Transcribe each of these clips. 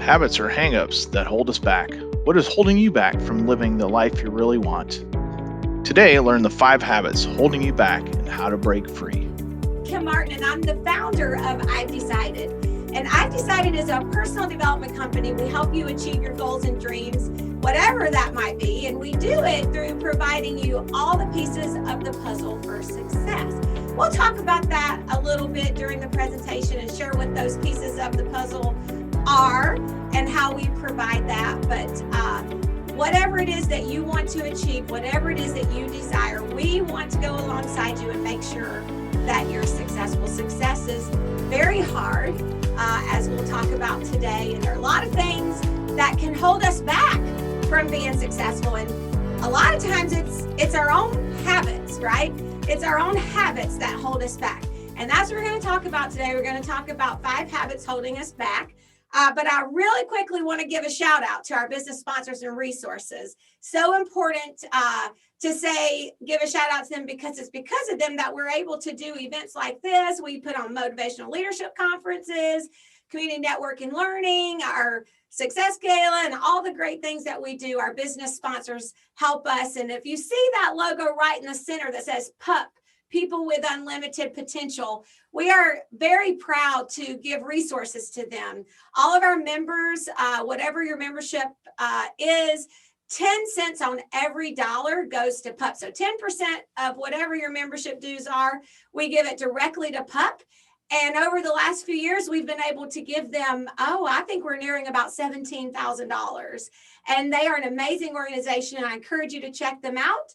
Habits are hangups that hold us back. What is holding you back from living the life you really want? Today, learn the 5 habits holding you back and how to break free. Kim Martin, and I'm the founder of I've Decided. And I've Decided is a personal development company. We help you achieve your goals and dreams, whatever that might be. And we do it through providing you all the pieces of the puzzle for success. We'll talk about that a little bit during the presentation and share what those pieces of the puzzle are and how we provide that. But whatever it is that you want to achieve, whatever it is that you desire, we want to go alongside you and make sure that you're successful. Success is very hard, as we'll talk about today. And there are a lot of things that can hold us back from being successful. And a lot of times it's our own habits, right? It's our own habits that hold us back. And that's what we're going to talk about today. We're going to talk about 5 habits holding us back. But I really quickly want to give a shout out to our business sponsors and resources. So important to give a shout out to them because it's because of them that we're able to do events like this. We put on motivational leadership conferences, community network and learning, our success gala, and all the great things that we do. Our business sponsors help us. And if you see that logo right in the center that says PUP, People with Unlimited Potential, we are very proud to give resources to them. All of our members, whatever your membership is, 10 cents on every dollar goes to PUP. So 10% of whatever your membership dues are, we give it directly to PUP. And over the last few years, we've been able to give them, I think we're nearing about $17,000. And they are an amazing organization. And I encourage you to check them out.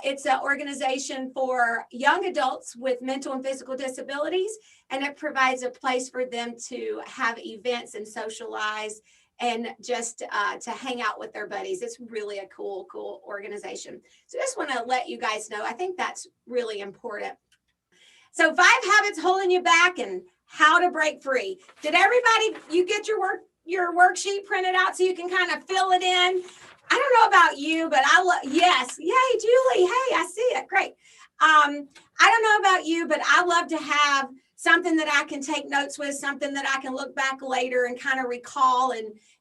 It's an organization for young adults with mental and physical disabilities. And it provides a place for them to have events and socialize and just to hang out with their buddies. It's really a cool organization. So just want to let you guys know, I think that's really important. So 5 habits holding you back and how to break free. Did everybody, you get your worksheet printed out so you can kind of fill it in? I don't know about you, but yes. Yay, Julie. Hey, I see it. Great. I don't know about you, but I love to have something that I can take notes with, something that I can look back later and kind of recall.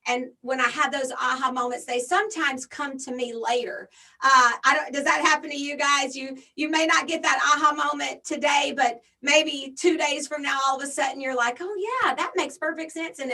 And when I have those aha moments, they sometimes come to me later. Does that happen to you guys? You may not get that aha moment today, but maybe 2 days from now, all of a sudden you're like, oh yeah, that makes perfect sense. And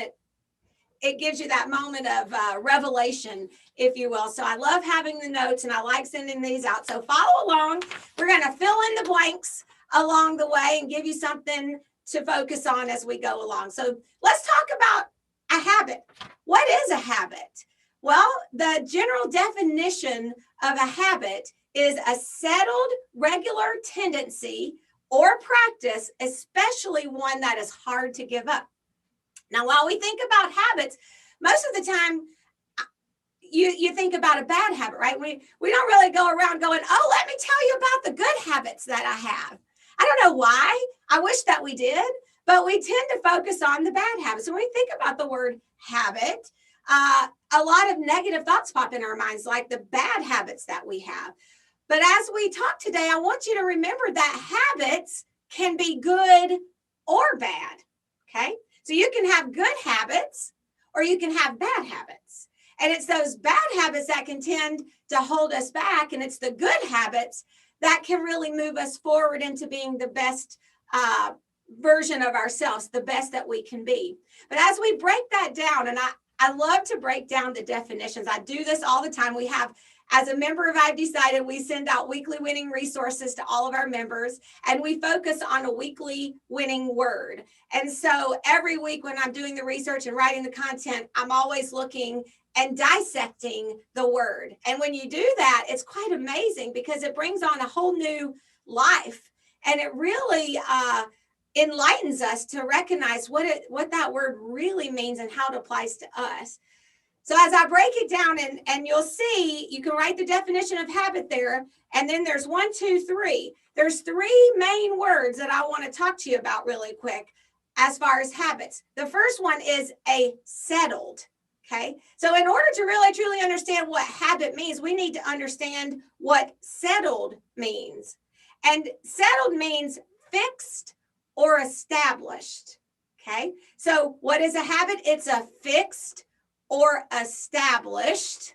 it gives you that moment of revelation, if you will. So I love having the notes and I like sending these out. So follow along. We're going to fill in the blanks along the way and give you something to focus on as we go along. So let's talk about a habit. What is a habit? Well, the general definition of a habit is a settled, regular tendency or practice, especially one that is hard to give up. Now, while we think about habits, most of the time, you think about a bad habit, right? We don't really go around going, oh, let me tell you about the good habits that I have. I don't know why. I wish that we did, but we tend to focus on the bad habits. When we think about the word habit, a lot of negative thoughts pop in our minds, like the bad habits that we have. But as we talk today, I want you to remember that habits can be good or bad, okay? So you can have good habits or you can have bad habits. And it's those bad habits that can tend to hold us back. And it's the good habits that can really move us forward into being the best version of ourselves, the best that we can be. But as we break that down, and I love to break down the definitions. I do this all the time. We have, as a member of I've Decided, we send out weekly winning resources to all of our members, and we focus on a weekly winning word. And so every week when I'm doing the research and writing the content, I'm always looking and dissecting the word. And when you do that, it's quite amazing because it brings on a whole new life. And it really enlightens us to recognize what that word really means and how it applies to us. So as I break it down, and you'll see, you can write the definition of habit there. And then there's 1, 2, 3. There's 3 main words that I want to talk to you about really quick as far as habits. The first one is a settled. Okay, so in order to really truly understand what habit means, we need to understand what settled means. And settled means fixed or established. Okay, so what is a habit? It's a fixed or established.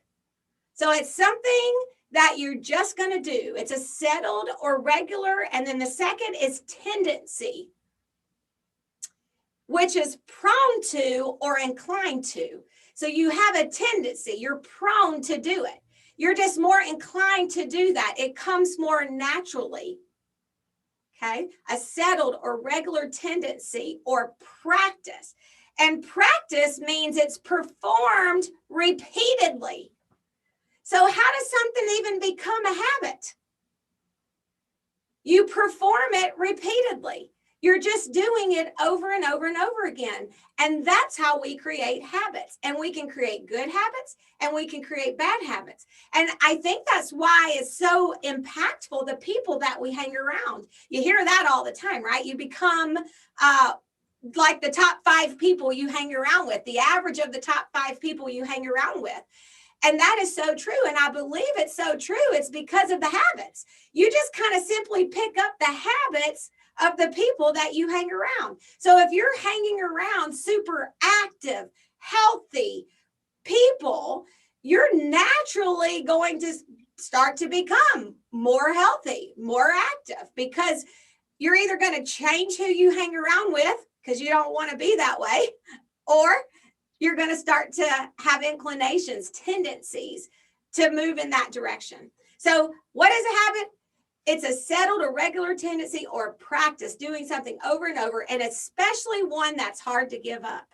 So it's something that you're just going to do. It's a settled or regular. And then the second is tendency, which is prone to or inclined to. So you have a tendency, you're prone to do it. You're just more inclined to do that. It comes more naturally. Okay, a settled or regular tendency or practice. And practice means it's performed repeatedly. So how does something even become a habit? You perform it repeatedly. You're just doing it over and over and over again. And that's how we create habits. And we can create good habits and we can create bad habits. And I think that's why it's so impactful, the people that we hang around. You hear that all the time, right? You become like the top 5 people you hang around with, the average of the top 5 people you hang around with. And that is so true. And I believe it's so true. It's because of the habits. You just kind of simply pick up the habits of the people that you hang around. So if you're hanging around super active, healthy people, you're naturally going to start to become more healthy, more active, because you're either going to change who you hang around with because you don't want to be that way, or you're going to start to have inclinations, tendencies to move in that direction. So what is a habit? It's a settled or regular tendency or practice, doing something over and over, and especially one that's hard to give up.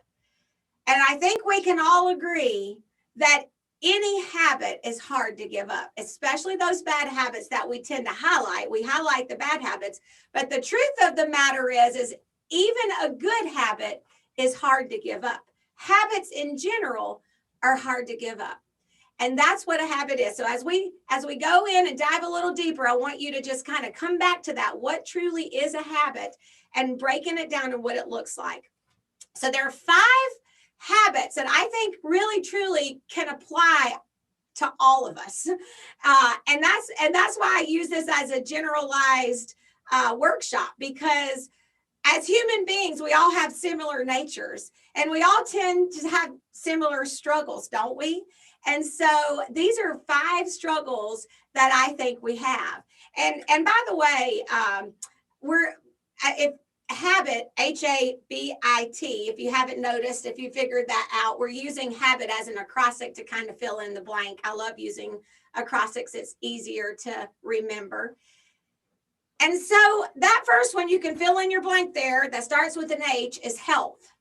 And I think we can all agree that any habit is hard to give up, especially those bad habits that we tend to highlight. We highlight the bad habits, but the truth of the matter is even a good habit is hard to give up. Habits in general are hard to give up. And that's what a habit is. So as we go in and dive a little deeper, I want you to just kind of come back to that. What truly is a habit, and breaking it down to what it looks like. So there are 5 habits that I think really truly can apply to all of us. And that's why I use this as a generalized workshop, because as human beings, we all have similar natures and we all tend to have similar struggles, don't we? And so these are 5 struggles that I think we have. And by the way, if habit, HABIT, if you haven't noticed, if you figured that out, we're using habit as an acrostic to kind of fill in the blank. I love using acrostics. It's easier to remember. And so that first one, you can fill in your blank there, that starts with an H, is health.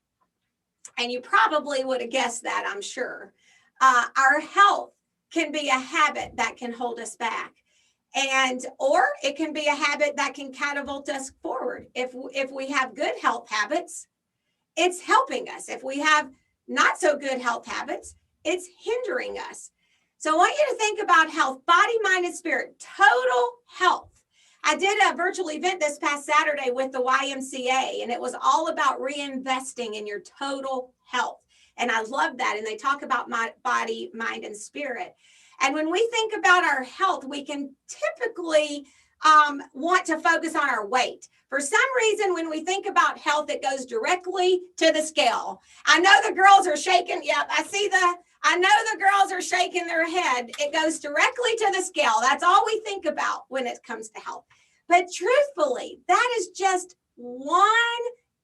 And you probably would have guessed that, I'm sure. Our health can be a habit that can hold us back, or it can be a habit that can catapult us forward. If we have good health habits, it's helping us. If we have not so good health habits, it's hindering us. So I want you to think about health, body, mind, and spirit, total health. I did a virtual event this past Saturday with the YMCA, and it was all about reinvesting in your total health. And I love that. And they talk about my body, mind, and spirit. And when we think about our health, we can typically want to focus on our weight. For some reason, when we think about health, it goes directly to the scale. I know the girls are shaking. Yep, I know the girls are shaking their head. It goes directly to the scale. That's all we think about when it comes to health. But truthfully, that is just one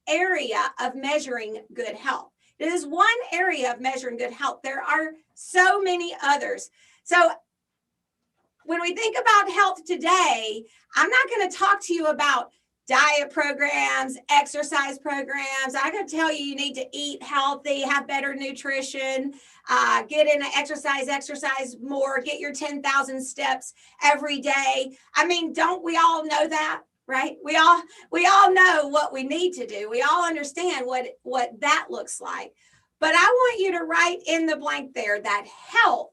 area of measuring good health. It is one area of measuring good health. There are so many others. So when we think about health today, I'm not going to talk to you about diet programs, exercise programs. I'm going to tell you need to eat healthy, have better nutrition, get in an exercise more, get your 10,000 steps every day. I mean, don't we all know that? Right? We all know what we need to do. We all understand what that looks like. But I want you to write in the blank there that health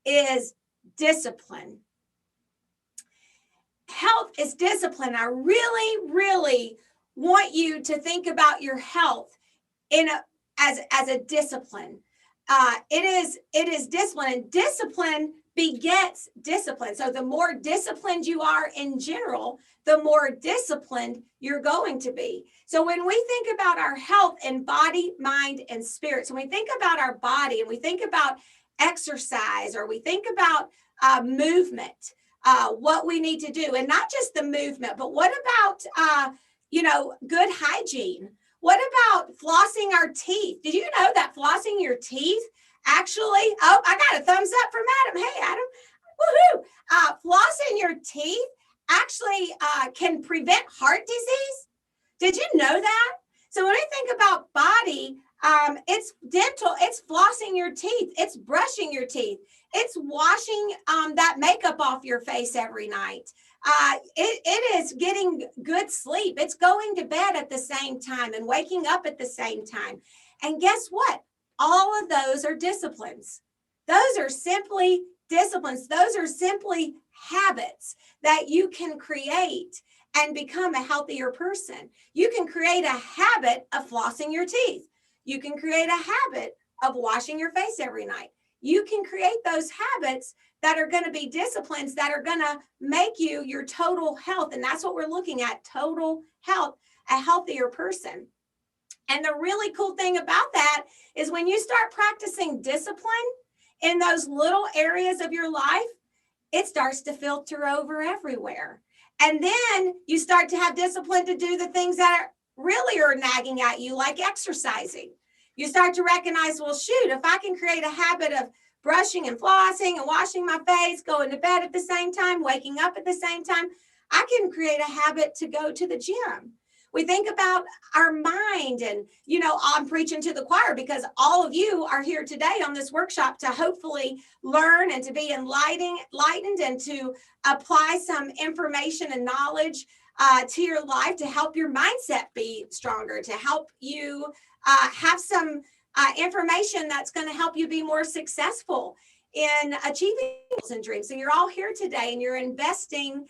is discipline. Health is discipline. I really, really want you to think about your health as a discipline. it is discipline, and discipline begets discipline. So the more disciplined you are in general, the more disciplined you're going to be. So when we think about our health in body, mind, and spirit, so when we think about our body and we think about exercise, or we think about movement, what we need to do, and not just the movement, but what about, good hygiene? What about flossing our teeth? Did you know that flossing your teeth actually, oh, I got a thumbs up from Adam. Hey, Adam, woohoo. Flossing your teeth actually can prevent heart disease. Did you know that? So when I think about body, it's dental, it's flossing your teeth, it's brushing your teeth, it's washing that makeup off your face every night. It is getting good sleep. It's going to bed at the same time and waking up at the same time. And guess what? All of those are disciplines. Those are simply disciplines. Those are simply habits that you can create and become a healthier person. You can create a habit of flossing your teeth. You can create a habit of washing your face every night. You can create those habits that are going to be disciplines that are going to make you your total health. And that's what we're looking at, total health, a healthier person. And the really cool thing about that is when you start practicing discipline in those little areas of your life, it starts to filter over everywhere. And then you start to have discipline to do the things that really are nagging at you, like exercising. You start to recognize, well, shoot, if I can create a habit of brushing and flossing and washing my face, going to bed at the same time, waking up at the same time, I can create a habit to go to the gym. We think about our mind, and, I'm preaching to the choir because all of you are here today on this workshop to hopefully learn and to be enlightened and to apply some information and knowledge to your life to help your mindset be stronger, to help you have some information that's going to help you be more successful in achieving goals and dreams. So you're all here today and you're investing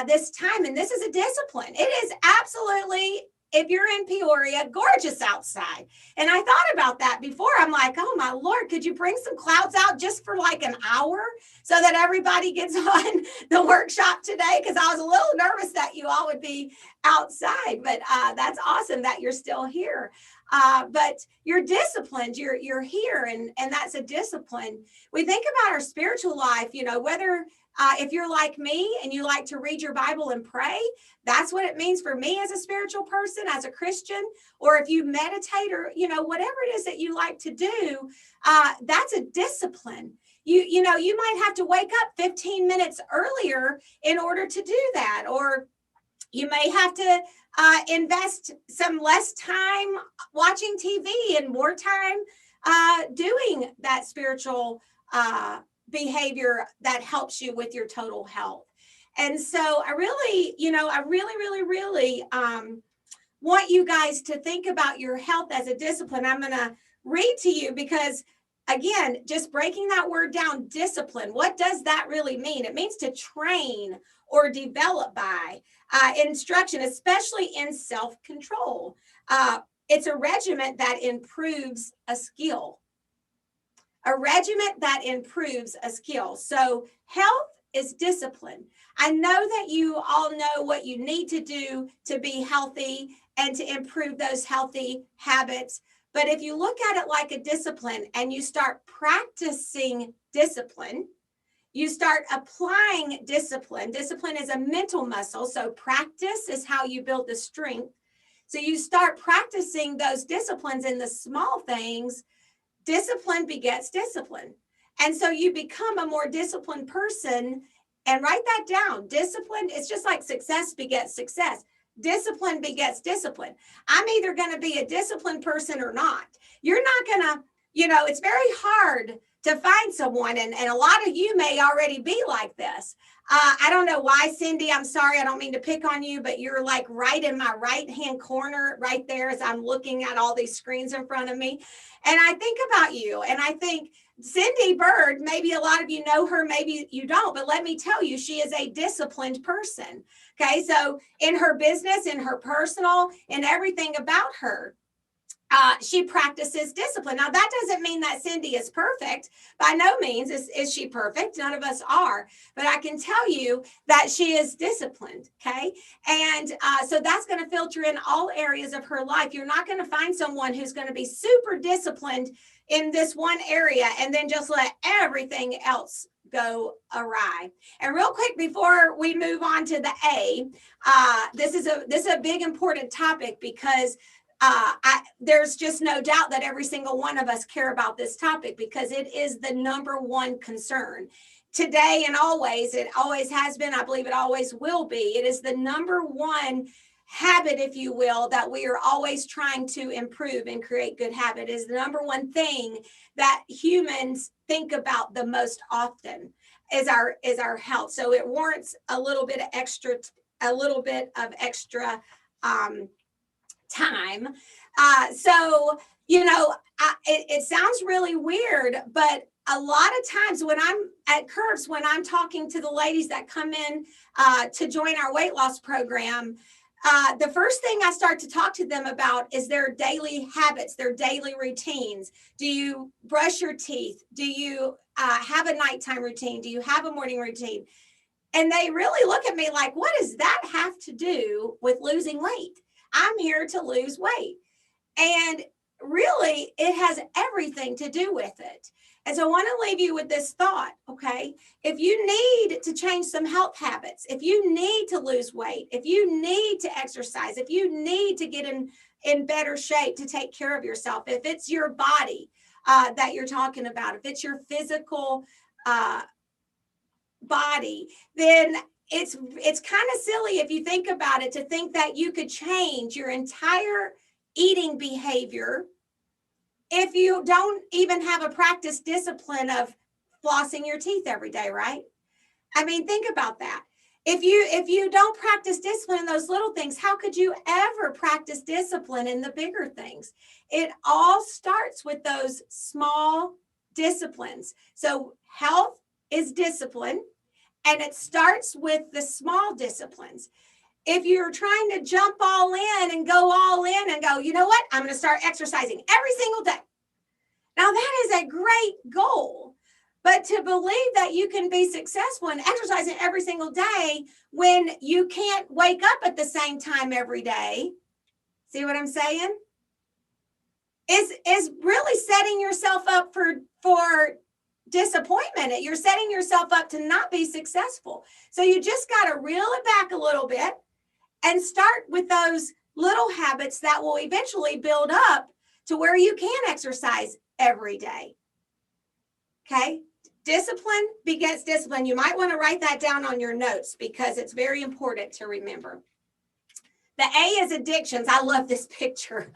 this time, and this is a discipline. It is absolutely, if you're in Peoria, gorgeous outside. And I thought about that before. I'm like, oh my Lord, could you bring some clouds out just for like an hour so that everybody gets on the workshop today? Because I was a little nervous that you all would be outside, but that's awesome that you're still here. But you're disciplined, you're here, and that's a discipline. We think about our spiritual life, whether if you're like me and you like to read your Bible and pray, that's what it means for me as a spiritual person, as a Christian, or if you meditate or, whatever it is that you like to do, that's a discipline. You might have to wake up 15 minutes earlier in order to do that, or you may have to invest some less time watching TV and more time doing that spiritual behavior that helps you with your total health. And so I really want you guys to think about your health as a discipline. I'm going to read to you because, again, just breaking that word down, discipline, what does that really mean? It means to train or develop by instruction, especially in self-control. It's a regiment that improves a skill. A regiment that improves a skill. So health is discipline. I know that you all know what you need to do to be healthy and to improve those healthy habits. But if you look at it like a discipline and you start practicing discipline, you start applying discipline. Discipline is a mental muscle. So practice is how you build the strength. So you start practicing those disciplines in the small things. Discipline begets discipline. And so you become a more disciplined person. And write that down. Discipline, it's just like success begets success. Discipline begets discipline. I'm either going to be a disciplined person or not. You're not going to, it's very hard to find someone. And a lot of you may already be like this. I don't know why, Cindy, I'm sorry. I don't mean to pick on you, but you're like right in my right-hand corner right there as I'm looking at all these screens in front of me. And I think about you and I think Cindy Bird, maybe a lot of you know her, maybe you don't, but let me tell you, she is a disciplined person. Okay. So in her business, in her personal, in everything about her, she practices discipline. Now, that doesn't mean that Cindy is perfect. By no means is she perfect. None of us are. But I can tell you that she is disciplined, okay? And so that's going to filter in all areas of her life. You're not going to find someone who's going to be super disciplined in this one area and then just let everything else go awry. And real quick, before we move on to the A, this is a big important topic because there's just no doubt that every single one of us care about this topic because it is the number one concern. Today and always, it always has been, I believe it always will be. It is the number one habit, if you will, that we are always trying to improve and create good habit. It is the number one thing that humans think about the most often is our health. So it warrants a little bit of extra time. So, it sounds really weird, but a lot of times when I'm at Curves, when I'm talking to the ladies that come in to join our weight loss program, the first thing I start to talk to them about is their daily habits, their daily routines. Do you brush your teeth? Do you have a nighttime routine? Do you have a morning routine? And they really look at me like, what does that have to do with losing weight? I'm here to lose weight. And really, it has everything to do with it. And so I want to leave you with this thought, okay? If you need to change some health habits, if you need to lose weight, if you need to exercise, if you need to get in better shape to take care of yourself, if it's your body that you're talking about, if it's your physical body, then it's kind of silly if you think about it to think that you could change your entire eating behavior if you don't even have a practice discipline of flossing your teeth every day, right? I mean, think about that. If you don't practice discipline in those little things, how could you ever practice discipline in the bigger things? It all starts with those small disciplines. So health is discipline, and it starts with the small disciplines. If you're trying to jump all in and go all in and go, you know what, I'm going to start exercising every single day. Now, that is a great goal. But to believe that you can be successful in exercising every single day when you can't wake up at the same time every day, see what I'm saying? Is really setting yourself up for disappointment. You're setting yourself up to not be successful. So you just got to reel it back a little bit and start with those little habits that will eventually build up to where you can exercise every day. Okay? Discipline begets discipline. You might want to write that down on your notes because it's very important to remember. The A is addictions. I love this picture.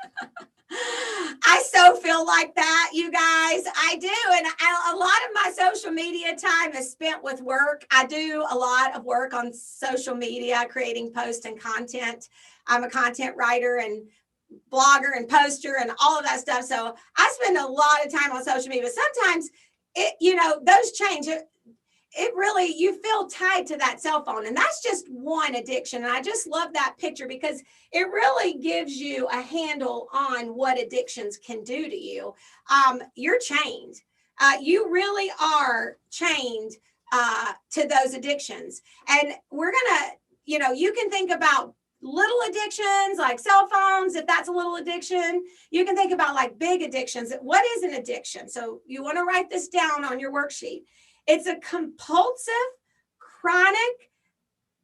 I so feel like that, you guys. I do. And a lot of my social media time is spent with work. I do a lot of work on social media, creating posts and content. I'm a content writer and blogger and poster and all of that stuff. So I spend a lot of time on social media. Sometimes those change. It really, you feel tied to that cell phone. And that's just one addiction. And I just love that picture because it really gives you a handle on what addictions can do to you. You're chained. You really are chained to those addictions. And we're going to, you can think about little addictions like cell phones, if that's a little addiction. You can think about like big addictions. What is an addiction? So you want to write this down on your worksheet. It's a compulsive, chronic,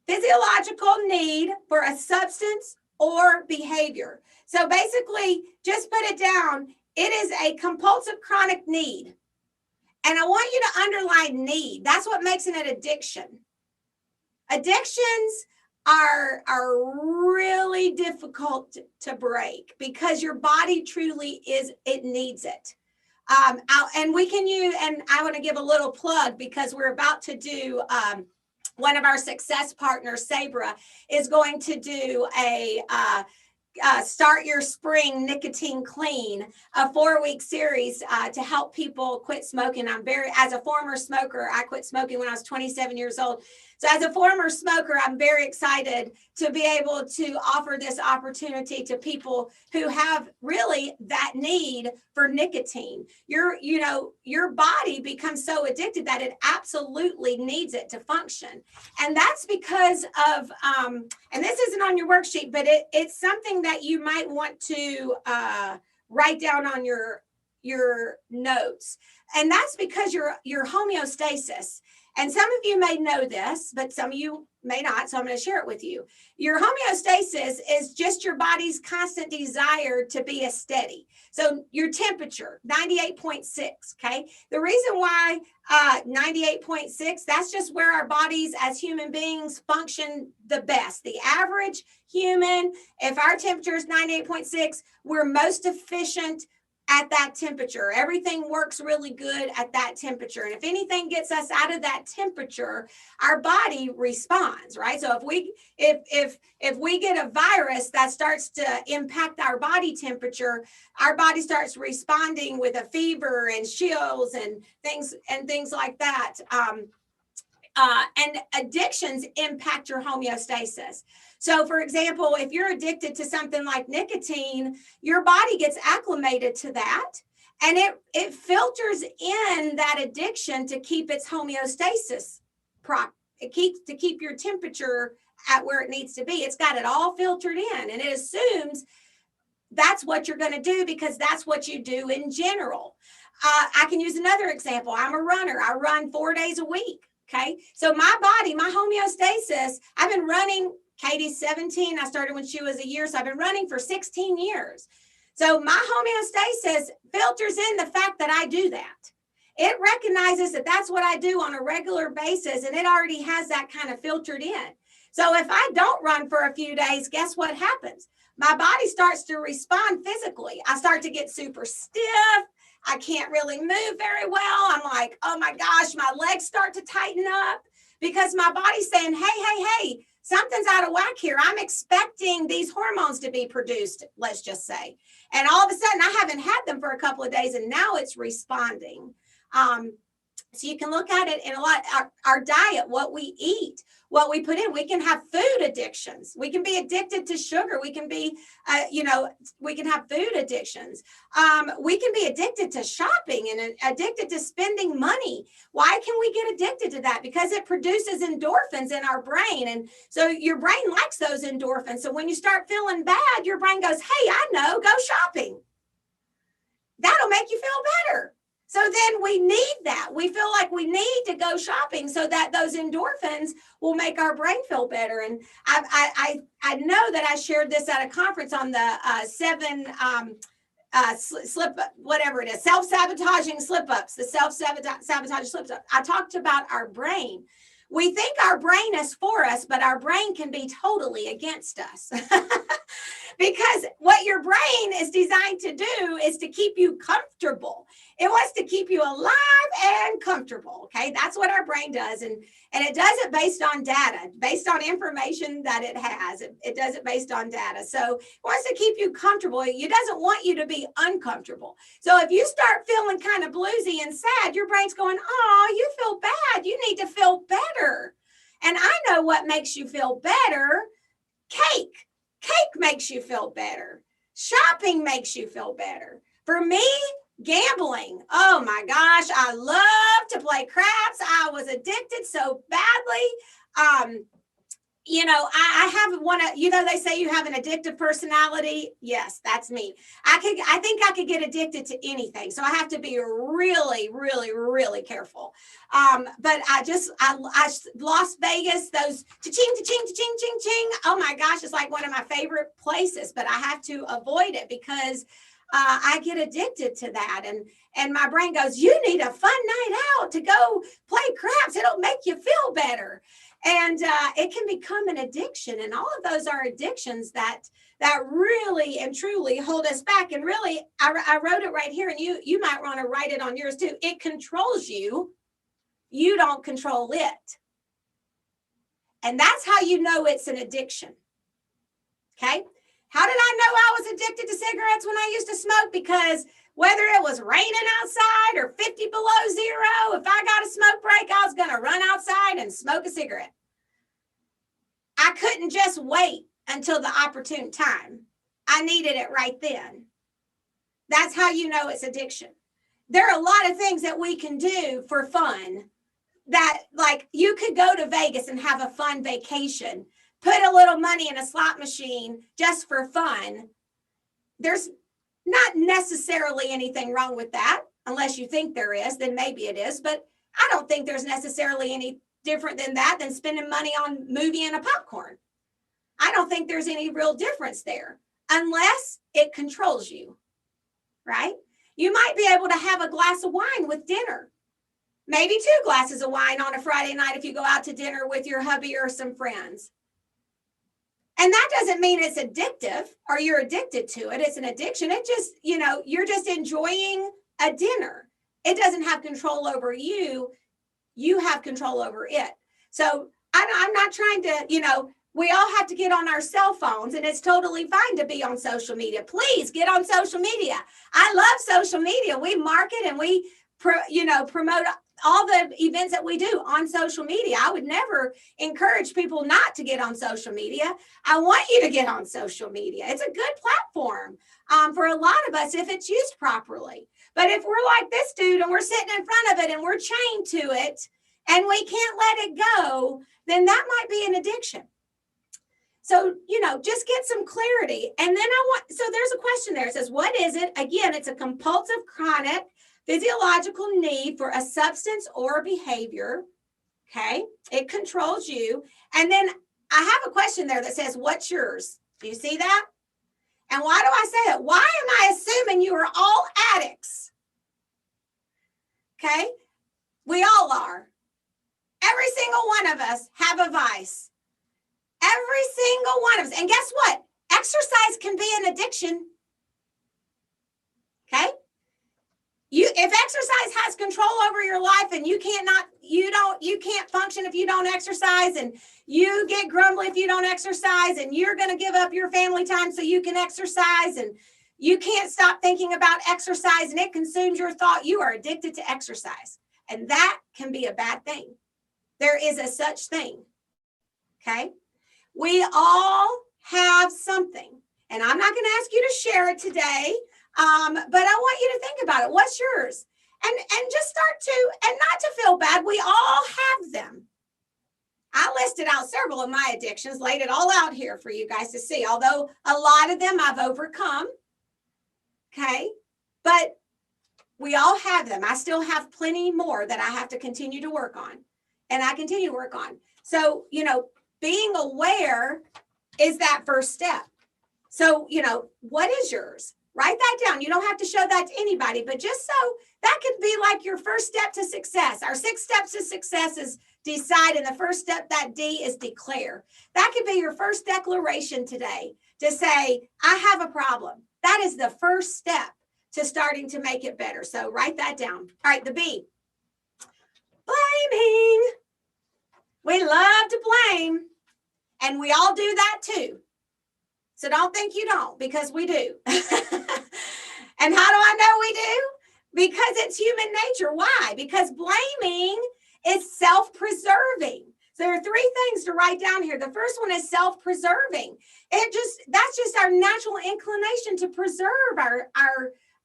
physiological need for a substance or behavior. So basically, just put it down. It is a compulsive, chronic need. And I want you to underline need. That's what makes it an addiction. Addictions are really difficult to break because your body truly it needs it. And we can use, and I want to give a little plug because we're about to do, one of our success partners, Sabra, is going to do a Start Your Spring Nicotine Clean, a 4-week series to help people quit smoking. As a former smoker, I quit smoking when I was 27 years old. So as a former smoker, I'm very excited to be able to offer this opportunity to people who have really that need for nicotine. Your body becomes so addicted that it absolutely needs it to function. And that's because of, and this isn't on your worksheet, but it's something that you might want to write down on your notes. And that's because your homeostasis. And some of you may know this, but some of you may not, so I'm going to share it with you. Your homeostasis is just your body's constant desire to be steady. So your temperature, 98.6, okay? The reason why 98.6, that's just where our bodies as human beings function the best. The average human, if our temperature is 98.6, we're most efficient at that temperature. Everything works really good at that temperature. And if anything gets us out of that temperature, our body responds, right? So if we get a virus that starts to impact our body temperature, our body starts responding with a fever and chills and things like that. And addictions impact your homeostasis. So, for example, if you're addicted to something like nicotine, your body gets acclimated to that, and it filters in that addiction to keep its homeostasis to keep your temperature at where it needs to be. It's got it all filtered in, and it assumes that's what you're going to do because that's what you do in general. I can use another example. I'm a runner. I run 4 days a week. Okay, so my body, my homeostasis, I've been running. Katie's 17. I started when she was a year, so I've been running for 16 years. So my homeostasis filters in the fact that I do that. It recognizes that that's what I do on a regular basis, and it already has that kind of filtered in. So if I don't run for a few days, guess what happens? My body starts to respond physically. I start to get super stiff. I can't really move very well. I'm like, oh my gosh, my legs start to tighten up because my body's saying, hey, something's out of whack here. I'm expecting these hormones to be produced, let's just say. And all of a sudden, I haven't had them for a couple of days, and now it's responding. So you can look at it in a lot, our diet, what we eat, what we put in. We can have food addictions. We can be addicted to sugar. We can be, we can have food addictions. We can be addicted to shopping and addicted to spending money. Why can we get addicted to that? Because it produces endorphins in our brain. And so your brain likes those endorphins. So when you start feeling bad, your brain goes, hey, I know, go shopping. That'll make you feel better. So then we need that. We feel like we need to go shopping so that those endorphins will make our brain feel better. And I know that I shared this at a conference on the 7 self-sabotaging slip-ups, the self-sabotage slip-ups. I talked about our brain. We think our brain is for us, but our brain can be totally against us. Because what your brain is designed to do is to keep you comfortable. It wants to keep you alive and comfortable. Okay, that's what our brain does. And it does it based on data, based on information that it has. It does it based on data. So it wants to keep you comfortable. It doesn't want you to be uncomfortable. So if you start feeling kind of bluesy and sad, your brain's going, oh, you feel bad. You need to feel better. And I know what makes you feel better. Cake. Cake makes you feel better. Shopping makes you feel better. For me, gambling. Oh my gosh, I love to play craps. I was addicted so badly. I have one of, they say you have an addictive personality. Yes, that's me. I think I could get addicted to anything. So I have to be really, really, really careful. But I Las Vegas, those cha-ching, cha-ching, cha-ching, ching, ching. Oh my gosh, it's like one of my favorite places, but I have to avoid it because I get addicted to that. And my brain goes, you need a fun night out to go play craps. It'll make you feel better. And it can become an addiction. And all of those are addictions that really and truly hold us back. And really, I wrote it right here, and you might want to write it on yours too. It controls you. You don't control it. And that's how you know it's an addiction. Okay? How did I know I was addicted to cigarettes when I used to smoke? Because whether it was raining outside or 50 below zero, if I got a smoke break, I was going to run outside and smoke a cigarette. I couldn't just wait until the opportune time. I needed it right then. That's how you know it's addiction. There are a lot of things that we can do for fun that, like, you could go to Vegas and have a fun vacation, put a little money in a slot machine just for fun. There's not necessarily anything wrong with that, unless you think there is, then maybe it is. But I don't think there's necessarily any different than that than spending money on movie and a popcorn. I don't think there's any real difference there, unless it controls you, right? You might be able to have a glass of wine with dinner, maybe 2 glasses of wine on a Friday night if you go out to dinner with your hubby or some friends. And that doesn't mean it's addictive or you're addicted to it. It's an addiction. It just, you're just enjoying a dinner. It doesn't have control over you. You have control over it. So I'm not trying to, we all have to get on our cell phones, and it's totally fine to be on social media. Please get on social media. I love social media. We market and we, promote all the events that we do on social media. I would never encourage people not to get on social media. I want you to get on social media. It's a good platform for a lot of us if it's used properly. But if we're like this dude and we're sitting in front of it and we're chained to it and we can't let it go, then that might be an addiction. So, just get some clarity. And then so there's a question there. It says, what is it? Again, it's a compulsive chronic physiological need for a substance or behavior. Okay. It controls you. And then I have a question there that says, what's yours? Do you see that? And why do I say that? Why am I assuming you are all addicts? Okay. We all are. Every single one of us have a vice. Every single one of us. And guess what? Exercise can be an addiction. Okay. If exercise has control over your life and you can't function if you don't exercise, and you get grumbly if you don't exercise, and you're going to give up your family time so you can exercise, and you can't stop thinking about exercise and it consumes your thought, you are addicted to exercise. And that can be a bad thing. There is a such thing. Okay. We all have something, and I'm not going to ask you to share it today. But I want you to think about it. What's yours? And just start to, and not to feel bad. We all have them. I listed out several of my addictions, laid it all out here for you guys to see. Although a lot of them I've overcome. Okay. But we all have them. I still have plenty more that I have to continue to work on. And I continue to work on. So, being aware is that first step. So, what is yours? Write that down. You don't have to show that to anybody, but just so that could be like your first step to success. Our 6 steps to success is decide, and the first step, that D, is declare. That could be your first declaration today to say, I have a problem. That is the first step to starting to make it better. So write that down. All right, the B, blaming. We love to blame, and we all do that too. So don't think you don't, because we do. And how do I know we do? Because it's human nature. Why? Because blaming is self-preserving. So there are 3 things to write down here. The first one is self-preserving. That's just our natural inclination to preserve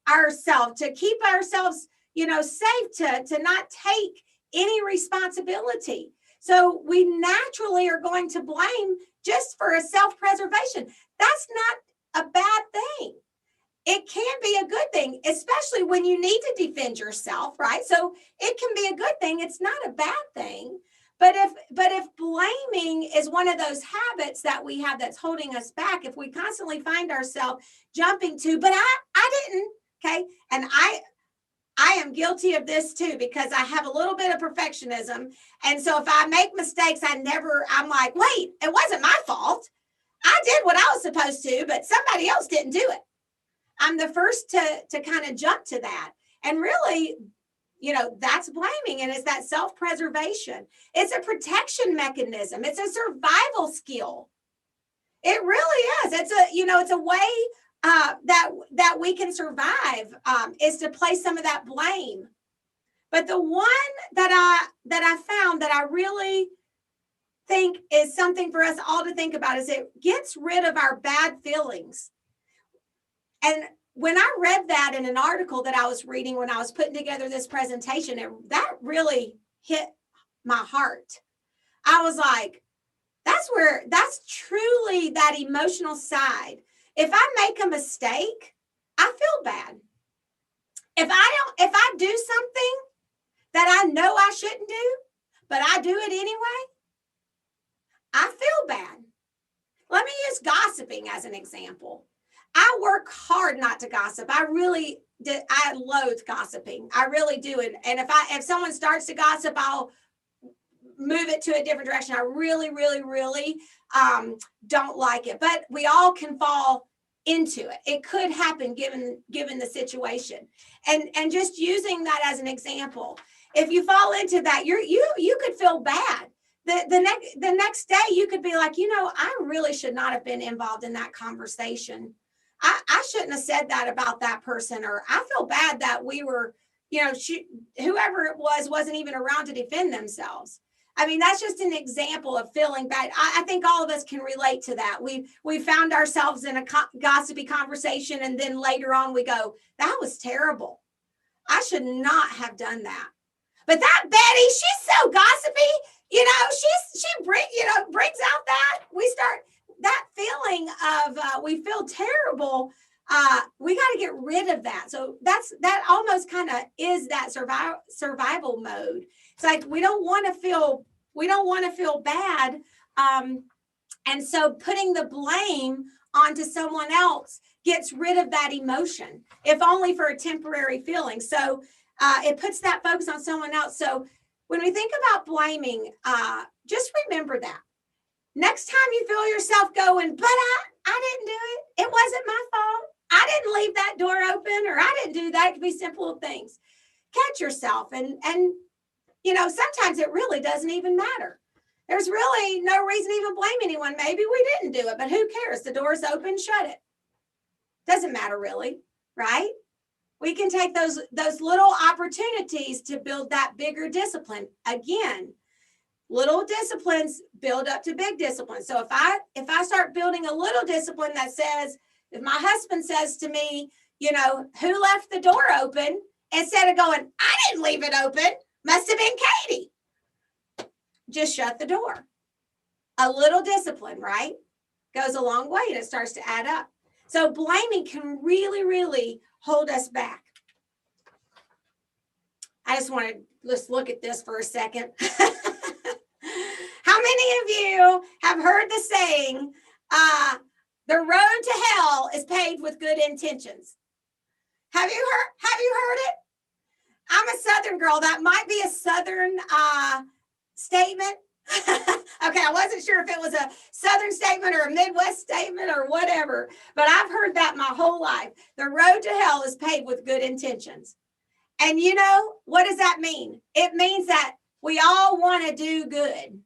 ourselves, to keep ourselves, safe, to not take any responsibility. So we naturally are going to blame just for a self-preservation. That's not a bad thing. It can be a good thing, especially when you need to defend yourself, right? So it can be a good thing. It's not a bad thing. But if blaming is one of those habits that we have that's holding us back, if we constantly find ourselves jumping to, but I didn't, okay? And I am guilty of this too, because I have a little bit of perfectionism. And so if I make mistakes, I'm like, wait, it wasn't my fault. I did what I was supposed to, but somebody else didn't do it. I'm the first to kind of jump to that. And really, that's blaming. And it's that self-preservation. It's a protection mechanism. It's a survival skill. It really is. It's a way that we can survive, is to place some of that blame. But the one that I found that I really think is something for us all to think about is it gets rid of our bad feelings. And when I read that in an article that I was reading when I was putting together this presentation, that really hit my heart. I was like, that's truly that emotional side. If I make a mistake, I feel bad. If I do something that I know I shouldn't do, but I do it anyway, I feel bad. Let me use gossiping as an example. I work hard not to gossip. I loathe gossiping. I really do. And if someone starts to gossip, I'll move it to a different direction. I really, really, really don't like it. But we all can fall into it. It could happen given the situation. And just using that as an example, if you fall into that, you could feel bad. The next day you could be like, I really should not have been involved in that conversation. I shouldn't have said that about that person, or I feel bad that we were, whoever it wasn't even around to defend themselves. I mean, that's just an example of feeling bad. I think all of us can relate to that. We found ourselves in a gossipy conversation, and then later on we go, that was terrible. I should not have done that. But that Betty, she's so gossipy. She brings out that we start that feeling of we feel terrible. We got to get rid of that. So that almost kind of is that survival mode. It's like we don't want to feel bad. And so putting the blame onto someone else gets rid of that emotion, if only for a temporary feeling. So it puts that focus on someone else. So when we think about blaming, just remember that. Next time you feel yourself going, but I didn't do it. It wasn't my fault. I didn't leave that door open, or I didn't do that. It could be simple things. Catch yourself. And sometimes it really doesn't even matter. There's really no reason to even blame anyone. Maybe we didn't do it, but who cares? The door's open, shut it. Doesn't matter really, right? We can take those little opportunities to build that bigger discipline. Again, little disciplines build up to big disciplines. So if I start building a little discipline that says, if my husband says to me, who left the door open, instead of going, I didn't leave it open, must have been Katie. Just shut the door. A little discipline, right? Goes a long way, and it starts to add up. So blaming can really, really hold us back. I just want to let's look at this for a second. How many of you have heard the saying, the road to hell is paved with good intentions? Have you heard it? I'm a Southern girl. That might be a Southern statement. Okay, I wasn't sure if it was a Southern statement or a Midwest statement or whatever, but I've heard that my whole life. The road to hell is paved with good intentions. And what does that mean? It means that we all want to do good.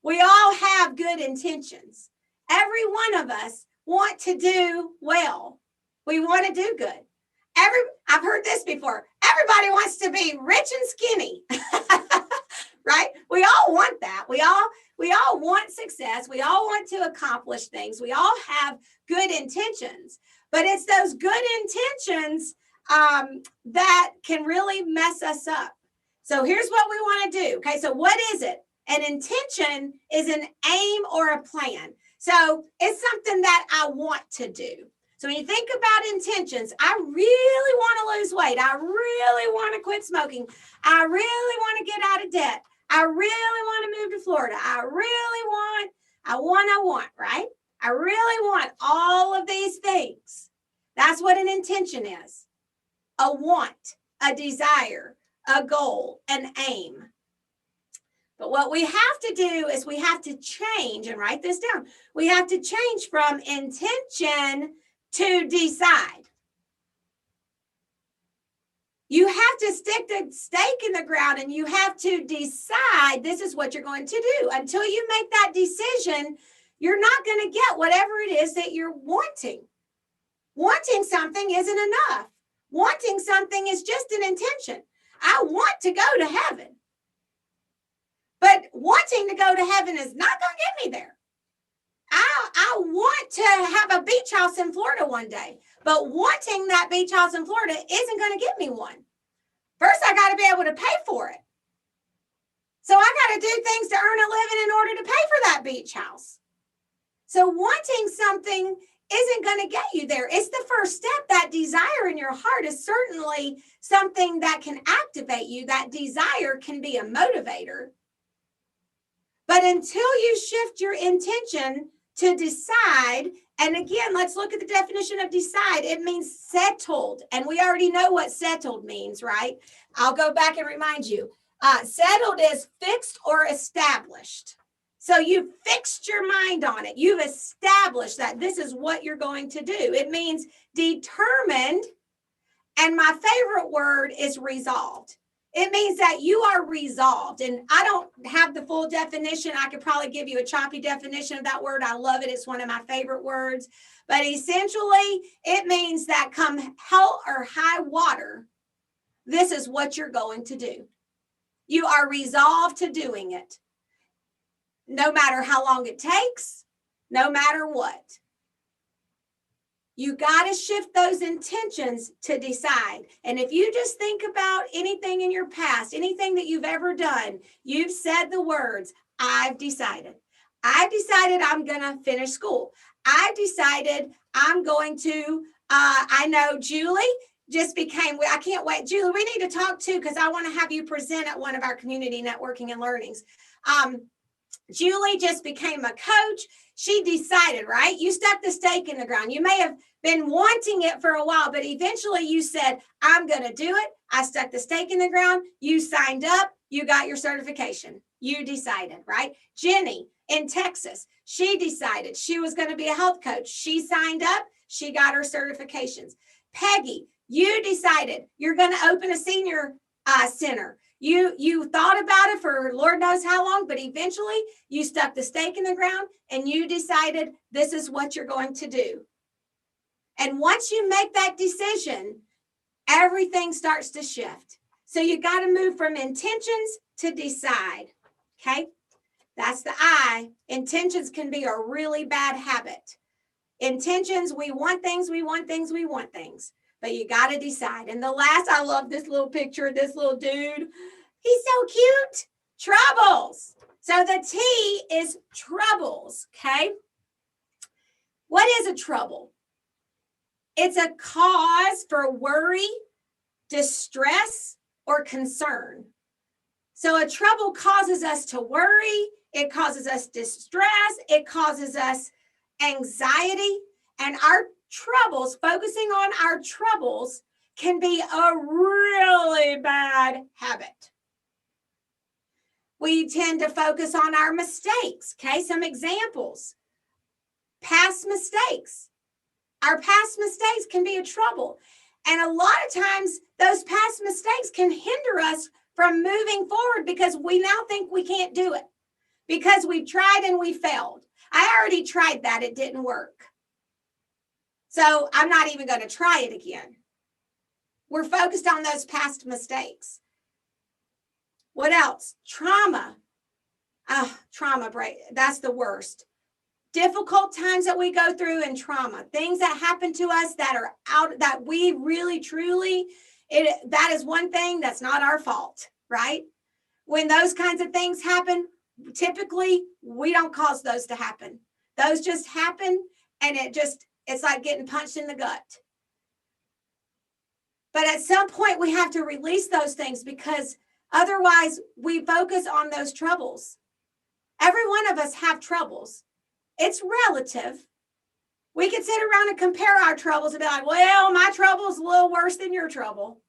We all have good intentions. Every one of us want to do well. We want to do good. I've heard this before. Everybody wants to be rich and skinny. Right? We all want that. We all want success. We all want to accomplish things. We all have good intentions. But it's those good intentions that can really mess us up. So here's what we want to do. Okay, so what is it? An intention is an aim or a plan. So it's something that I want to do. So when you think about intentions, I really want to lose weight. I really want to quit smoking. I really want to get out of debt. I really want to move to Florida. I want, right? I really want all of these things. That's what an intention is. A want, a desire, a goal, an aim. But what we have to do is we have to change, and write this down. We have to change from intention to decide. You have to stick the stake in the ground, and you have to decide this is what you're going to do. Until you make that decision, you're not going to get whatever it is that you're wanting. Wanting something isn't enough. Wanting something is just an intention. I want to go to heaven. But wanting to go to heaven is not going to get me there. I want to have a beach house in Florida one day, but wanting that beach house in Florida isn't going to get me one. First, I got to be able to pay for it. So I got to do things to earn a living in order to pay for that beach house. So wanting something isn't going to get you there. It's the first step. That desire in your heart is certainly something that can activate you. That desire can be a motivator. But until you shift your intention to decide, and again, let's look at the definition of decide. It means settled. And we already know what settled means, right? I'll go back and remind you. Settled is fixed or established. So you've fixed your mind on it. You've established that this is what you're going to do. It means determined. And my favorite word is resolved. It means that you are resolved. And I don't have the full definition. I could probably give you a choppy definition of that word. I love it. It's one of my favorite words. But essentially, it means that come hell or high water, this is what you're going to do. You are resolved to doing it. No matter how long it takes, no matter what. You got to shift those intentions to decide. And if you just think about anything in your past, anything that you've ever done, you've said the words, I've decided. I've decided I'm going to finish school. I've decided I'm going to, I know Julie just became, I can't wait. Julie, we need to talk too, because I want to have you present at one of our community networking and learnings. Julie just became a coach. She decided, right? You stuck the stake in the ground. You may have been wanting it for a while, but eventually you said, I'm going to do it. I stuck the stake in the ground. You signed up. You got your certification. You decided, right? Jenny in Texas, she decided she was going to be a health coach. She signed up. She got her certifications. Peggy, you decided you're going to open a senior center. You thought about it for Lord knows how long, but eventually you stuck the stake in the ground and you decided this is what you're going to do. And once you make that decision, everything starts to shift. So you got to move from intentions to decide. Okay? That's the I. Intentions can be a really bad habit. Intentions, we want things, we want things, we want things. But you got to decide. And the last, I love this little picture of this little dude. He's so cute. Troubles. So the T is troubles, okay? What is a trouble? It's a cause for worry, distress, or concern. So a trouble causes us to worry. It causes us distress. It causes us anxiety. And our troubles, focusing on our troubles, can be a really bad habit. We tend to focus on our mistakes. Okay, some examples. Past mistakes. Our past mistakes can be a trouble. And a lot of times, those past mistakes can hinder us from moving forward because we now think we can't do it. Because we've tried and we failed. I already tried that. It didn't work. So I'm not even going to try it again. We're focused on those past mistakes. What else? Trauma. Trauma break. That's the worst. Difficult times that we go through and trauma. Things that happen to us that are out, that we really, truly, that is one thing that's not our fault, right? When those kinds of things happen, typically we don't cause those to happen. Those just happen and it's like getting punched in the gut. But at some point we have to release those things because otherwise we focus on those troubles. Every one of us have troubles. It's relative. We can sit around and compare our troubles and be like, well, my trouble's a little worse than your trouble.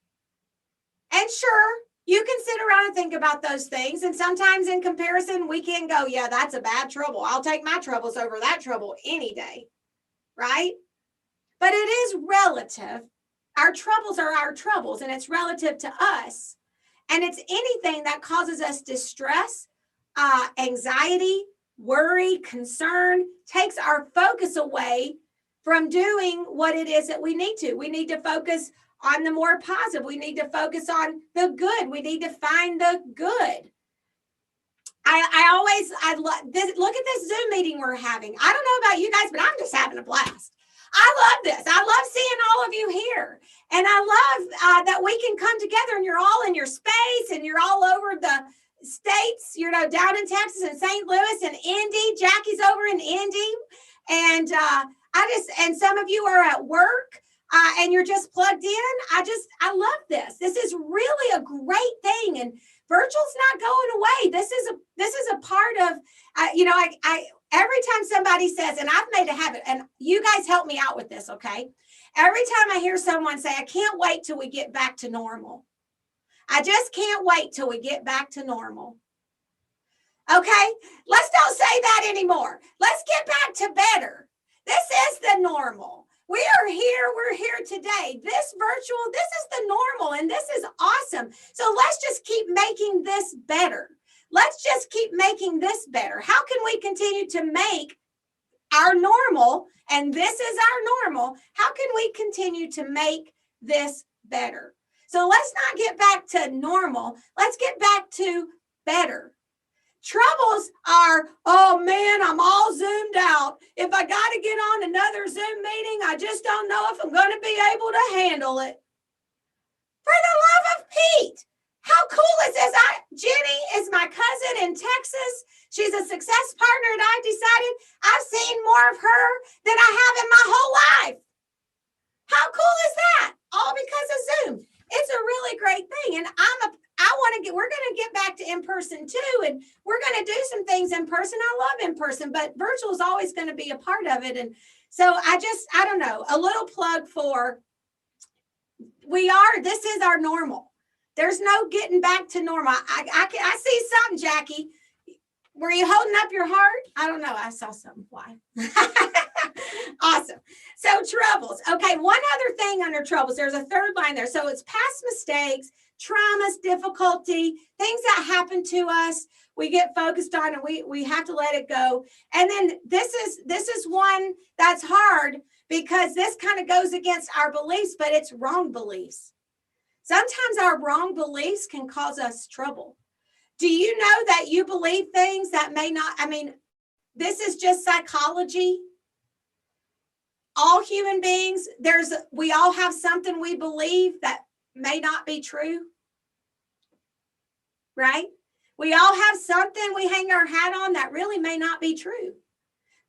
And sure, you can sit around and think about those things. And sometimes in comparison, we can go, yeah, that's a bad trouble. I'll take my troubles over that trouble any day. Right? But it is relative. Our troubles are our troubles, and it's relative to us. And it's anything that causes us distress, anxiety, worry, concern takes our focus away from doing what it is that we need to. We need to focus on the more positive. We need to focus on the good. We need to find the good. I love this. Look at this Zoom meeting we're having. I don't know about you guys, but I'm just having a blast. I love this. I love seeing all of you here. And I love that we can come together and you're all in your space and you're all over the states, down in Texas and St. Louis and Indy. Jackie's over in Indy. And and some of you are at work and you're just plugged in. I love this. This is really a great thing. And virtual's not going away. This is a part of, I every time somebody says, and I've made a habit, and you guys help me out with this, okay? Every time I hear someone say, I can't wait till we get back to normal. I just can't wait till we get back to normal. Okay, let's don't say that anymore. Let's get back to better. This is the normal. We are here. We're here today. This virtual, this is the normal, and this is awesome. So let's just keep making this better. Let's just keep making this better. How can we continue to make our normal, and this is our normal, how can we continue to make this better? So let's not get back to normal. Let's get back to better. Troubles are, oh man, I'm all zoomed out. If I got to get on another Zoom meeting, I just don't know if I'm going to be able to handle it. For the love of Pete, how cool is this? Jenny is my cousin in Texas. She's a success partner, and I've decided I've seen more of her than I have in my whole life. How cool is that? All because of Zoom. It's a really great thing. And we're going to get back to in-person too. And we're going to do some things in person. I love in-person, but virtual is always going to be a part of it. And so I don't know, a little plug for, this is our normal. There's no getting back to normal. I see something, Jackie. Were you holding up your heart? I don't know. I saw something fly. Awesome. So troubles. Okay, one other thing under troubles. There's a third line there. So it's past mistakes, traumas, difficulty, things that happen to us. We get focused on and we have to let it go. And then this is one that's hard because this kind of goes against our beliefs, but it's wrong beliefs. Sometimes our wrong beliefs can cause us trouble. Do you know that you believe things that may not, this is just psychology. All human beings, we all have something we believe that may not be true, right? We all have something we hang our hat on that really may not be true.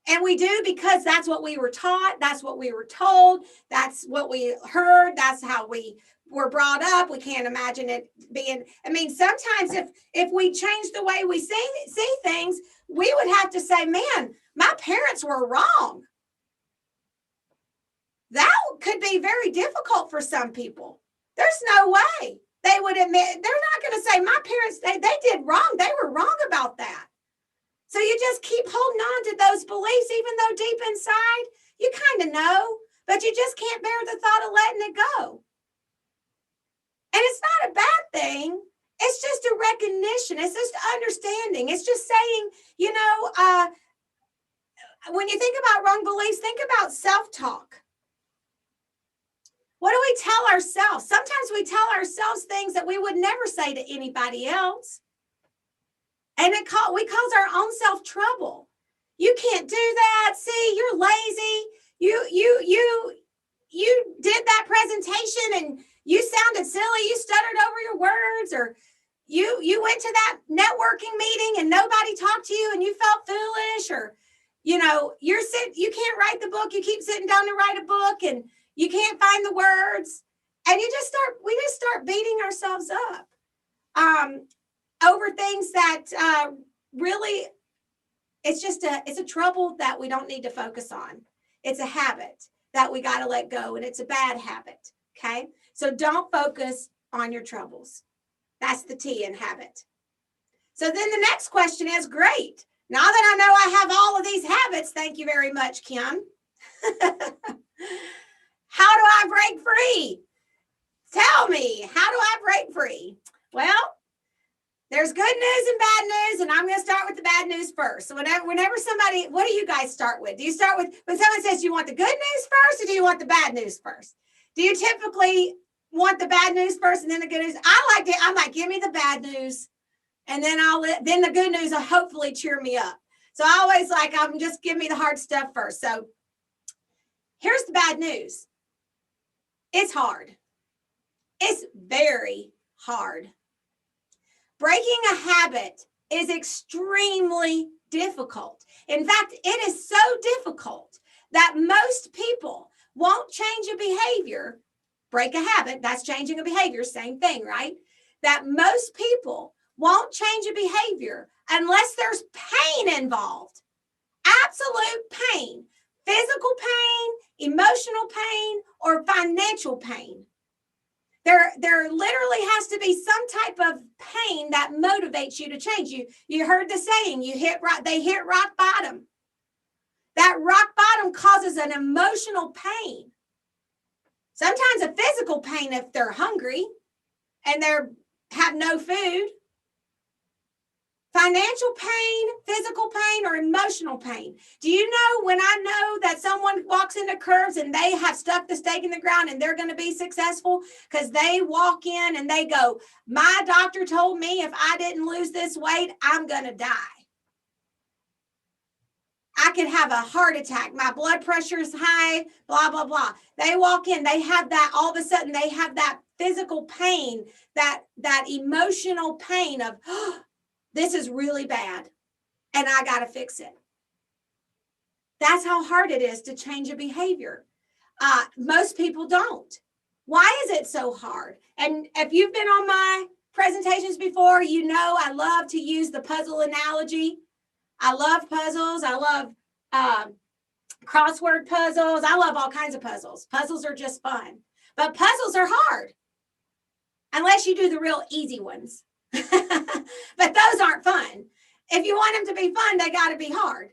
And we do because that's what we were taught, that's what we were told, that's what we heard, that's how we were brought up. We can't imagine it being, sometimes if we change the way we see things, we would have to say, man, my parents were wrong. That could be very difficult for some people. There's no way they would admit, they're not going to say, my parents, they did wrong. They were wrong about that. So you just keep holding on to those beliefs, even though deep inside, you kind of know, but you just can't bear the thought of letting it go. And it's not a bad thing. It's just a recognition. It's just understanding. It's just saying, when you think about wrong beliefs, think about self-talk. What do we tell ourselves? Sometimes we tell ourselves things that we would never say to anybody else. And we cause our own self trouble. You can't do that. See, you're lazy. You did that presentation and you sounded silly. You stuttered over your words, or you went to that networking meeting and nobody talked to you and you felt foolish, or you can't write the book. You keep sitting down to write a book and you can't find the words, and we just start beating ourselves up over things that really, it's a trouble that we don't need to focus on. It's a habit that we got to let go, and it's a bad habit. Okay, so don't focus on your troubles. That's the T in habit. So then the next question is, great. Now that I know I have all of these habits, thank you very much, Kim. How do I break free? Tell me, how do I break free? Well, There's good news and bad news, and I'm going to start with the bad news first. So whenever somebody, what do you guys start with? Do you start with, when someone says, you want the good news first, or do you want the bad news first? Do you typically want the bad news first and then the good news? I'm like, give me the bad news, and then then the good news will hopefully cheer me up. So I always like, just give me the hard stuff first. So here's the bad news. It's hard. It's very hard. Breaking a habit is extremely difficult. In fact, it is so difficult that most people won't change a behavior. Break a habit, that's changing a behavior, same thing, right? That most people won't change a behavior unless there's pain involved. Absolute pain, physical pain, emotional pain, or financial pain. There literally has to be some type of pain that motivates you to change. You heard the saying, they hit rock bottom. That rock bottom causes an emotional pain. Sometimes a physical pain if they're hungry and they have no food. Financial pain, physical pain, or emotional pain. Do you know when I know that someone walks into curves and they have stuck the stake in the ground and they're going to be successful? Because they walk in and they go, my doctor told me if I didn't lose this weight, I'm going to die. I could have a heart attack. My blood pressure is high, blah, blah, blah. They walk in, they have that, all of a sudden they have that physical pain, that emotional pain of, oh, this is really bad and I got to fix it. That's how hard it is to change a behavior. Most people don't. Why is it so hard? And if you've been on my presentations before, you know I love to use the puzzle analogy. I love puzzles. I love crossword puzzles. I love all kinds of puzzles. Puzzles are just fun. But puzzles are hard unless you do the real easy ones. But those aren't fun. If you want them to be fun, they got to be hard.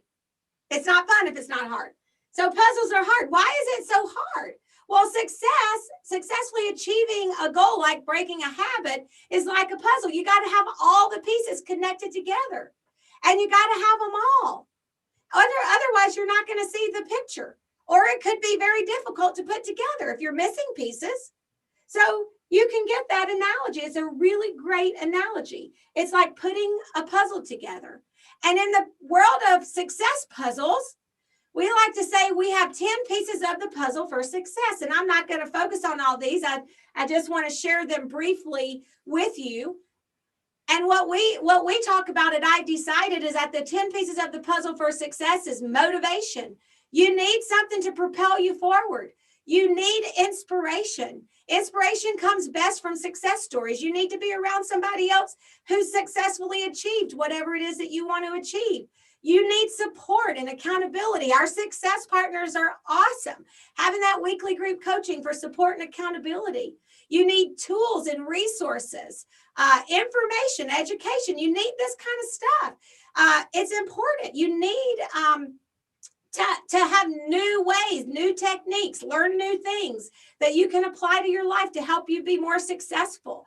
It's not fun if it's not hard. So puzzles are hard. Why is it so hard? Well, successfully achieving a goal like breaking a habit is like a puzzle. You got to have all the pieces connected together, and you got to have them all. Otherwise, you're not going to see the picture, or it could be very difficult to put together if you're missing pieces. So you can get that analogy. It's a really great analogy. It's like putting a puzzle together. And in the world of success puzzles, we like to say we have 10 pieces of the puzzle for success. And I'm not going to focus on all these. I just want to share them briefly with you. And what we talk about at I've Decided is that the 10 pieces of the puzzle for success is motivation. You need something to propel you forward. You need inspiration. Inspiration comes best from success stories. You need to be around somebody else who's successfully achieved whatever it is that you want to achieve. You need support and accountability. Our success partners are awesome. Having that weekly group coaching for support and accountability. You need tools and resources, information, education. You need this kind of stuff. It's important. You need to have new ways, new techniques, learn new things that you can apply to your life to help you be more successful.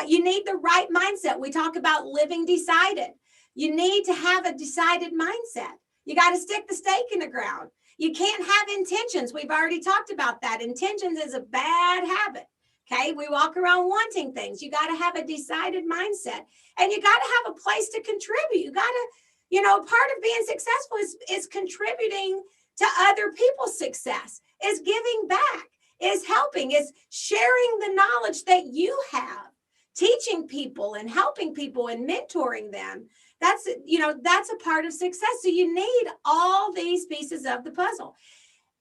You need the right mindset. We talk about living decided. You need to have a decided mindset. You got to stick the stake in the ground. You can't have intentions. We've already talked about that. Intentions is a bad habit. Okay, we walk around wanting things. You got to have a decided mindset, and you got to have a place to contribute. You got to, part of being successful is contributing to other people's success, is giving back, is helping, is sharing the knowledge that you have, teaching people and helping people and mentoring them. That's a part of success. So you need all these pieces of the puzzle.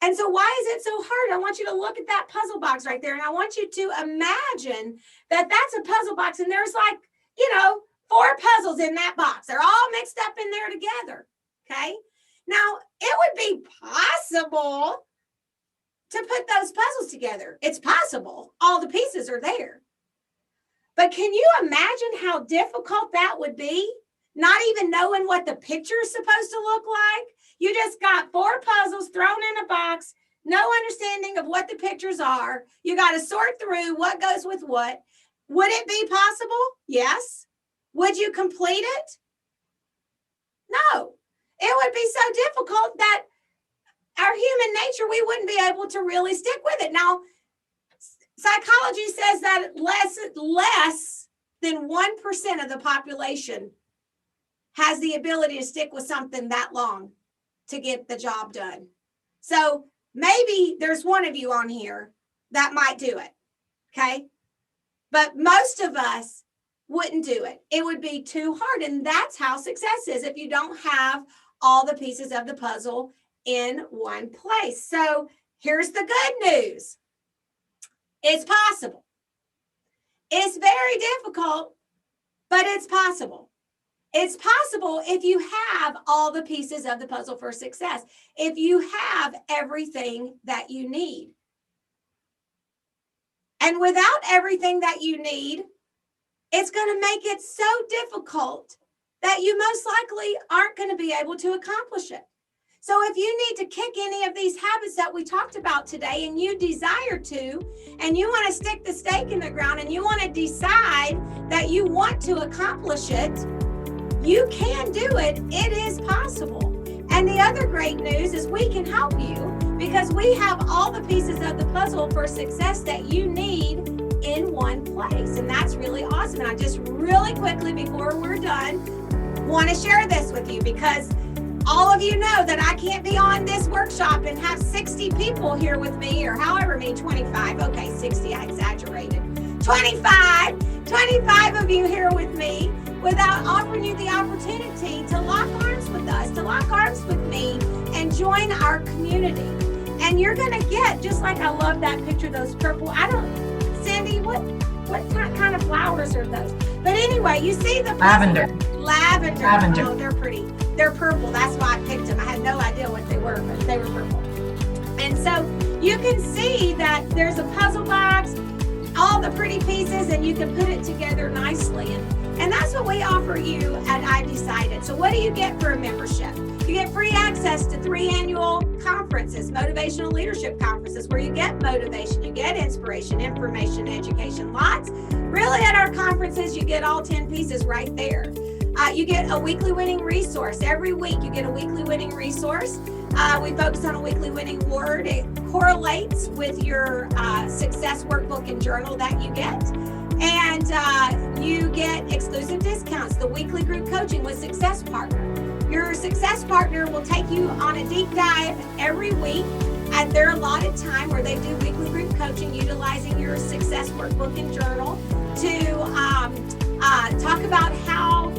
And so why is it so hard? I want you to look at that puzzle box right there. And I want you to imagine that that's a puzzle box. And there's 4 puzzles in that box. They're all mixed up in there together. Okay. Now, it would be possible to put those puzzles together. It's possible. All the pieces are there. But can you imagine how difficult that would be? Not even knowing what the picture is supposed to look like. You just got 4 puzzles thrown in a box, no understanding of what the pictures are. You got to sort through what goes with what. Would it be possible? Yes. Would you complete it? No. It would be so difficult that our human nature, we wouldn't be able to really stick with it. Now, psychology says that less than 1% of the population has the ability to stick with something that long to get the job done. So maybe there's one of you on here that might do it, okay? But most of us wouldn't do it. It would be too hard, and that's how success is if you don't have all the pieces of the puzzle in one place. So here's the good news. It's possible. It's very difficult, but it's possible. It's possible if you have all the pieces of the puzzle for success, if you have everything that you need. And without everything that you need, it's going to make it so difficult that you most likely aren't going to be able to accomplish it. So if you need to kick any of these habits that we talked about today and you desire to, and you want to stick the stake in the ground and you want to decide that you want to accomplish it, you can do it. It is possible. And the other great news is we can help you because we have all the pieces of the puzzle for success that you need in one place. And that's really awesome. And I just really quickly, before we're done, want to share this with you because all of you know that I can't be on this workshop and have 60 people here with me, or however many, 25. Okay, 60, I exaggerated. 25 of you here with me without offering you the opportunity to lock arms with us, to lock arms with me and join our community. And you're going to get, just like I love that picture, those purple, Cindy, what kind of flowers are those? But anyway, you see the lavender. Oh, they're pretty. They're purple. That's why I picked them. I had no idea what they were, but they were purple. And so you can see that there's a puzzle box, all the pretty pieces, and you can put it together nicely. And that's what we offer you at I've Decided. So what do you get for a membership? You get free access to 3 annual conferences, motivational leadership conferences, where you get motivation, you get inspiration, information, education, lots. Really, at our conferences, you get all 10 pieces right there. You get a weekly winning resource. Every week, you get a weekly winning resource. We focus on a weekly winning word. It correlates with your success workbook and journal that you get. And you get exclusive discounts, the weekly group coaching with Success Partner. Your Success Partner will take you on a deep dive every week at their allotted time where they do weekly group coaching utilizing your success workbook and journal to talk about how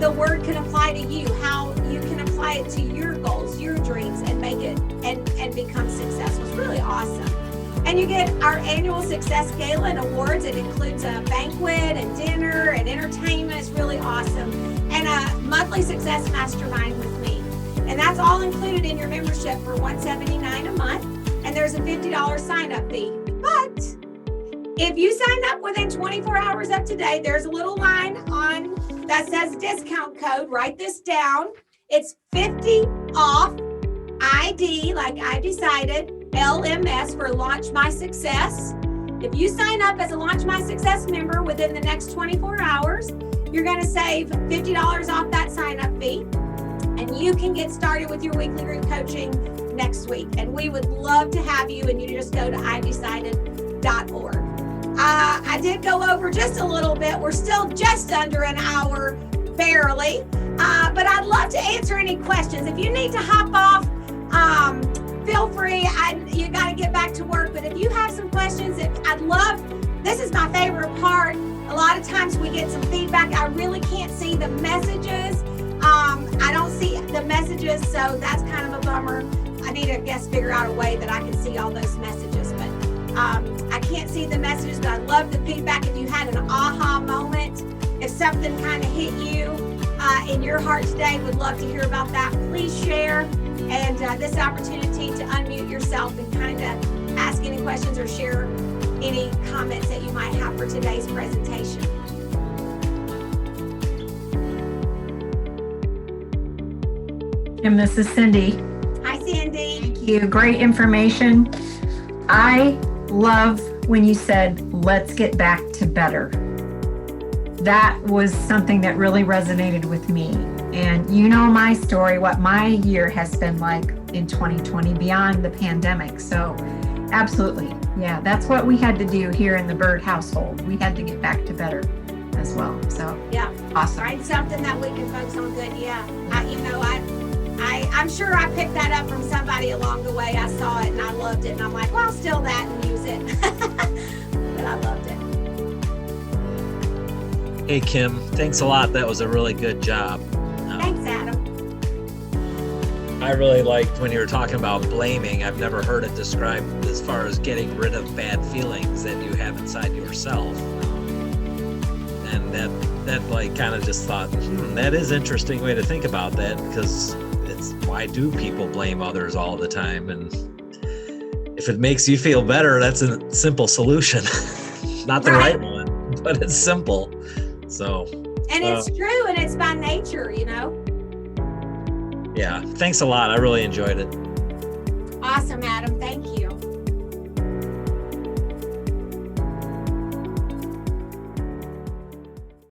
the word can apply to you, how you can apply it to your goals, your dreams, and make it and become successful. It's really awesome. And you get our annual Success Gala and awards. It includes a banquet and dinner and entertainment. It's really awesome. And a monthly Success Mastermind with me. And that's all included in your membership for $179 a month. And there's a $50 sign-up fee. But if you sign up within 24 hours of today, there's a little line on that says discount code. Write this down. It's 50 off ID, like I decided, LMS for Launch My Success. If you sign up as a Launch My Success member within the next 24 hours, you're going to save $50 off that sign-up fee. And you can get started with your weekly group coaching next week. And we would love to have you, and you just go to ivedecided.org. I did go over just a little bit. We're still just under an hour, barely. But I'd love to answer any questions. If you need to hop off, feel free. You got to get back to work. But if you have some questions, this is my favorite part. A lot of times we get some feedback. I really can't see the messages. I don't see the messages, so that's kind of a bummer. I need to figure out a way that I can see all those messages. But I can't see the messages, but I love the feedback. If you had an aha moment, if something kind of hit you in your heart today, would love to hear about that. Please share. And this opportunity to unmute yourself and kind of ask any questions or share any comments that you might have for today's presentation. Kim, this is Cindy. Hi, Cindy. Thank you. Great information. I love when you said, let's get back to better. that was something that really resonated with me. And you know my story, what my year has been like in 2020 beyond the pandemic. So absolutely. Yeah, that's what we had to do here in the Bird household. We had to get back to better as well. So Yeah. awesome. Find something that we can focus on good. Yeah. I'm sure I picked that up from somebody along the way. I saw it and I loved it. And I'm like, well, I'll steal that and use it. But I loved it. Hey, Kim, thanks a lot. That was a really good job. Thanks, Adam. I really liked when you were talking about blaming. I've never heard it described as far as getting rid of bad feelings that you have inside yourself. And that like kind of just thought, that is an interesting way to think about that, because it's why do people blame others all the time? And if it makes you feel better, that's a simple solution. Not the right one, but it's simple. So. And it's true, and it's by nature, you know? Yeah, thanks a lot. I really enjoyed it. Awesome, Adam. Thank you.